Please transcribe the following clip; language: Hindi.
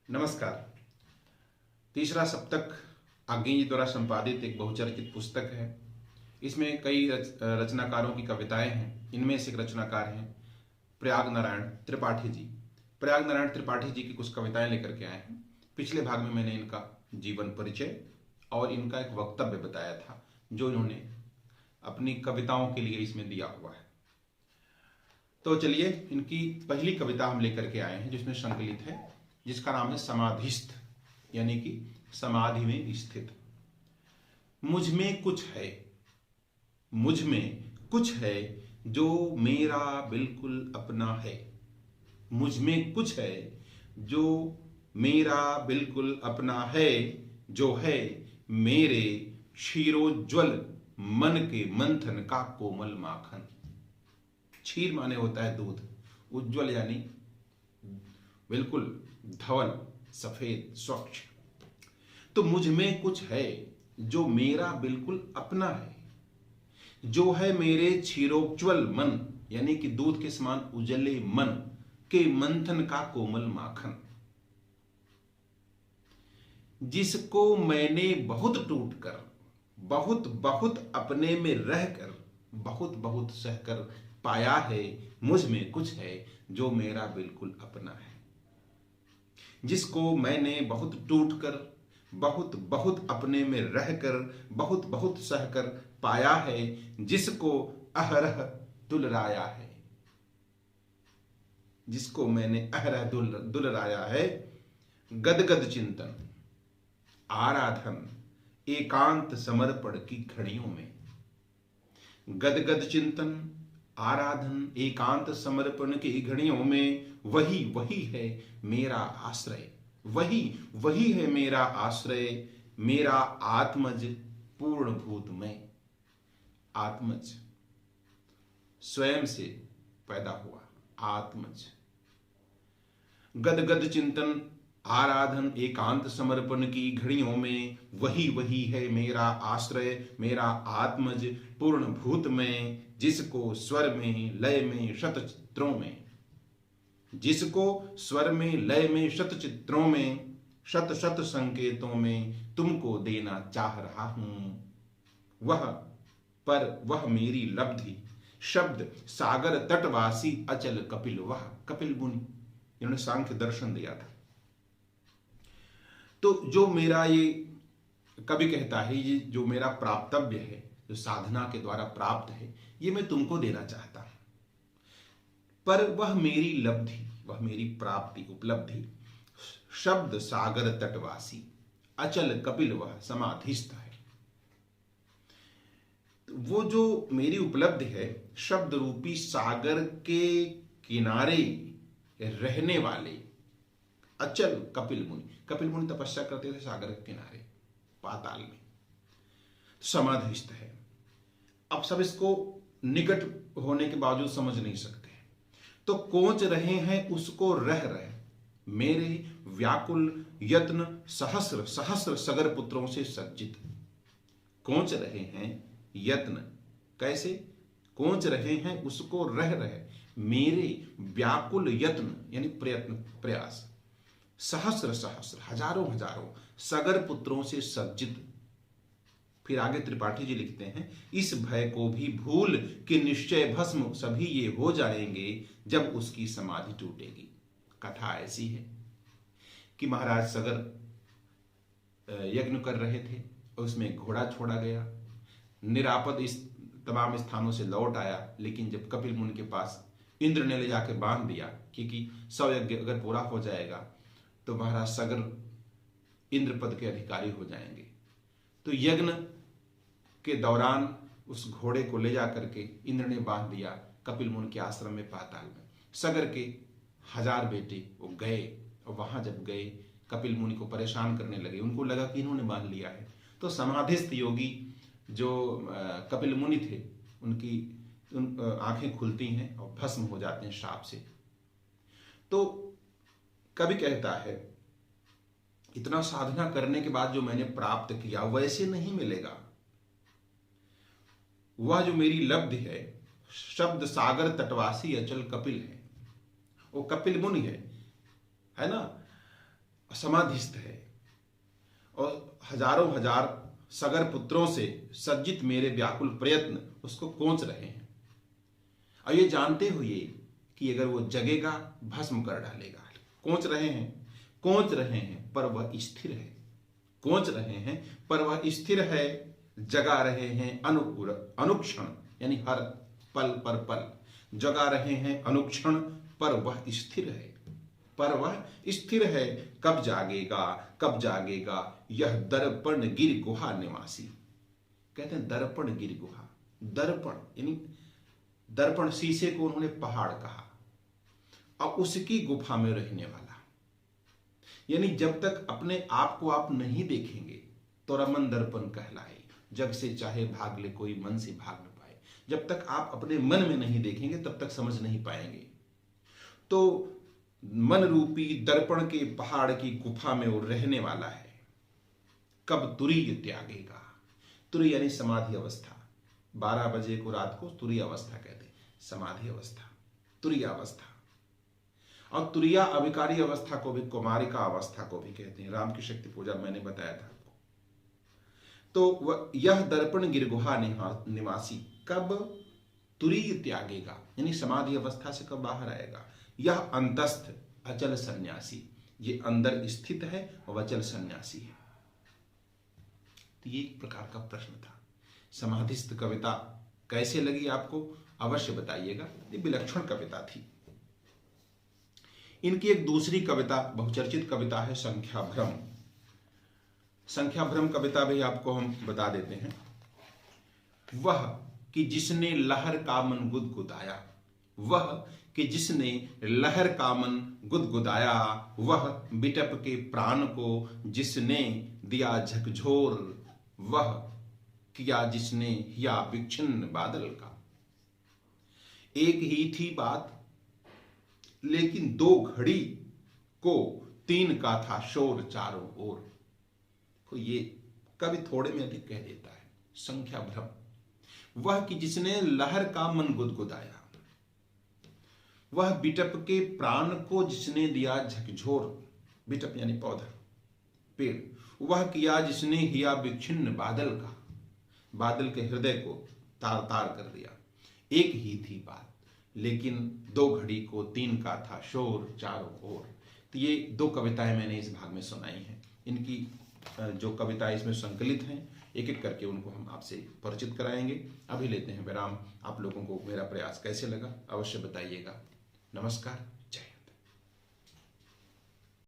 नमस्कार। तीसरा सप्तक आज्ञेय जी द्वारा संपादित एक बहुचर्चित पुस्तक है। इसमें कई रचनाकारों की कविताएं हैं। इनमें से एक रचनाकार हैं प्रयाग नारायण त्रिपाठी जी। प्रयाग नारायण त्रिपाठी जी की कुछ कविताएं लेकर के आए हैं। पिछले भाग में मैंने इनका जीवन परिचय और इनका एक वक्तव्य बताया था जो इन्होंने अपनी कविताओं के लिए इसमें दिया हुआ है। तो चलिए, इनकी पहली कविता हम लेकर के आए हैं जिसमें संकलित है, जिसका नाम है समाधिस्थ, यानी कि समाधि में स्थित। मुझ में कुछ है, मुझ में कुछ है जो मेरा बिल्कुल अपना है। मुझ में कुछ है जो मेरा बिल्कुल अपना है, जो है मेरे क्षीरोज्वल मन के मंथन का कोमल माखन। क्षीर माने होता है दूध, उज्ज्वल यानी बिल्कुल धवल, सफेद, स्वच्छ। तो मुझ में कुछ है जो मेरा बिल्कुल अपना है, जो है मेरे क्षीरोज्वल मन, यानी कि दूध के समान उजले मन के मंथन का कोमल माखन, जिसको मैंने बहुत टूट कर, बहुत बहुत अपने में रहकर, बहुत बहुत सहकर पाया है। मुझ में कुछ है जो मेरा बिल्कुल अपना है, जिसको मैंने बहुत टूट कर, बहुत बहुत अपने में रहकर, बहुत बहुत सहकर पाया है, जिसको अहरह दुलराया है, जिसको मैंने अहरह दुलराया है। गदगद चिंतन आराधन एकांत समर्पण की घड़ियों में, गदगद चिंतन आराधन एकांत समर्पण की घड़ियों में वही वही है मेरा आश्रय, वही वही है मेरा आश्रय, मेरा आत्मज पूर्ण भूत में। आत्मज स्वयं से पैदा हुआ आत्मज। गदगद चिंतन आराधन एकांत समर्पण की घड़ियों में वही वही है मेरा आश्रय, मेरा आत्मज पूर्ण भूत में, जिसको स्वर में लय में शत चित्रों में, जिसको स्वर में लय में शत चित्रों में, शत शत संकेतों में तुमको देना चाह रहा हूं। वह पर वह मेरी लब्धि, शब्द सागर तटवासी अचल कपिल, वह कपिल मुनि जिन्होंने सांख्य दर्शन दिया था। तो जो मेरा ये कवि कहता है, ये जो मेरा प्राप्तव्य है, जो साधना के द्वारा प्राप्त है, ये मैं तुमको देना चाहता हूं। पर वह मेरी लब्धि, वह मेरी प्राप्ति उपलब्धि, शब्द सागर तटवासी अचल कपिल, वह समाधिस्थ है। तो वो जो मेरी उपलब्धि है, शब्द रूपी सागर के किनारे रहने वाले अचल कपिल मुनि। कपिल मुनि तपस्या करते थे सागर के किनारे पाताल में, समाधिस्थ है। अब सब इसको निकट होने के बावजूद समझ नहीं सकते, तो कोच रहे हैं उसको रह रहे मेरे व्याकुल यत्न सहस्र सहस्र सगर पुत्रों से सज्जित। कोच रहे हैं यत्न, कैसे? कोच रहे हैं उसको रह रहे मेरे व्याकुल यत्न यानी प्रयत्न प्रयास, सहस्र सहस्र हजारों हजारों सगर पुत्रों से सज्जित। फिर आगे त्रिपाठी जी लिखते हैं, इस भय को भी भूल कि निश्चय भस्म सभी ये हो जाएंगे जब उसकी समाधि टूटेगी। कथा ऐसी है कि महाराज सगर यज्ञ कर रहे थे, उसमें घोड़ा छोड़ा गया, निरापद इस तमाम स्थानों से लौट आया, लेकिन जब कपिल मुनि के पास इंद्र ने ले जाकर बांध दिया, क्योंकि 100 यज्ञ अगर पूरा हो जाएगा तो महाराज सगर इंद्र पद के अधिकारी हो जाएंगे। तो यज्ञ के दौरान उस घोड़े को ले जा करके इंद्र ने बांध दिया कपिल मुनि के आश्रम में पाताल में। सगर के 1000 बेटे वो गए, और वहां जब गए कपिल मुनि को परेशान करने लगे, उनको लगा कि इन्होंने बांध लिया है। तो समाधिस्थ योगी जो कपिल मुनि थे, उनकी आंखें खुलती हैं और भस्म हो जाते हैं श्राप से। तो कवि कहता है, इतना साधना करने के बाद जो मैंने प्राप्त किया वैसे नहीं मिलेगा। वह जो मेरी लब्धि है, शब्द सागर तटवासी अचल कपिल है, वो कपिल मुनि है ना। समाधिस्थ है और हजारों हजार सगर पुत्रों से सज्जित मेरे व्याकुल प्रयत्न उसको कोंच रहे हैं, और ये जानते हुए कि अगर वो जगेगा भस्म कर डालेगा। कोंच रहे हैं पर वह स्थिर है, कोंच रहे हैं पर वह स्थिर है, जगा रहे हैं अनुक्षण, यानी हर पल पर पल जगा रहे हैं अनुक्षण, पर वह स्थिर है, कब जागेगा यह दर्पण गिर गुहा निवासी। कहते हैं दर्पण गिर गुहा, दर्पण यानी दर्पण शीशे को उन्होंने पहाड़ कहा, और उसकी गुफा में रहने वाला, यानी जब तक अपने आप को आप नहीं देखेंगे तो रमन दर्पण कहलाए। जग से चाहे भाग ले कोई मन से भाग न पाए। जब तक आप अपने मन में नहीं देखेंगे तब तक समझ नहीं पाएंगे। तो मन रूपी दर्पण के पहाड़ की गुफा में वो रहने वाला है। कब तुरीय त्यागेगा, तुरीय यानी समाधि अवस्था। 12 बजे को रात को तुरीय अवस्था कहते हैं, समाधि अवस्था, तुरीय अवस्था। और तुरिया अविकारी अवस्था को भी कुमारिका अवस्था को भी कहते हैं। राम की शक्ति पूजा मैंने बताया था आपको। तो यह दर्पण गिरगुहा निवासी कब तुरीय त्यागेगा, यानी समाधि अवस्था से कब बाहर आएगा। यह अंतस्थ अचल सन्यासी, ये अंदर स्थित है और अचल सन्यासी है। तो ये एक प्रकार का प्रश्न था। समाधिस्थ कविता कैसे लगी आपको अवश्य बताइएगा। ये विलक्षण कविता थी। इनकी एक दूसरी कविता, बहुचर्चित कविता है संख्याभ्रम। संख्याभ्रम कविता भी आपको हम बता देते हैं। वह कि जिसने लहर का मन गुदगुदाया, वह कि जिसने लहर का मन गुदगुदाया, वह बिटप के प्राण को जिसने दिया झकझोर, वह किया जिसने हिया विच्छिन्न बादल का। एक ही थी बात लेकिन 2 घड़ी को 3 का था शोर चारों ओर। तो ये कवि थोड़े में अधिक कह देता है। संख्या भ्रम। वह कि जिसने लहर का मन गुदगुदाया, वह बिटप के प्राण को जिसने दिया झकझोर, बिटप यानी पौधा पेड़, वह किया जिसने हिया विच्छिन्न बादल का, बादल के हृदय को तार तार कर दिया। एक ही थी बात लेकिन 2 घड़ी को 3 का था शोर चारों ओर। तो ये 2 कविताएं मैंने इस भाग में सुनाई हैं। इनकी जो कविताएं इसमें संकलित हैं, एक एक करके उनको हम आपसे परिचित कराएंगे। अभी लेते हैं विराम। आप लोगों को मेरा प्रयास कैसे लगा अवश्य बताइएगा। नमस्कार।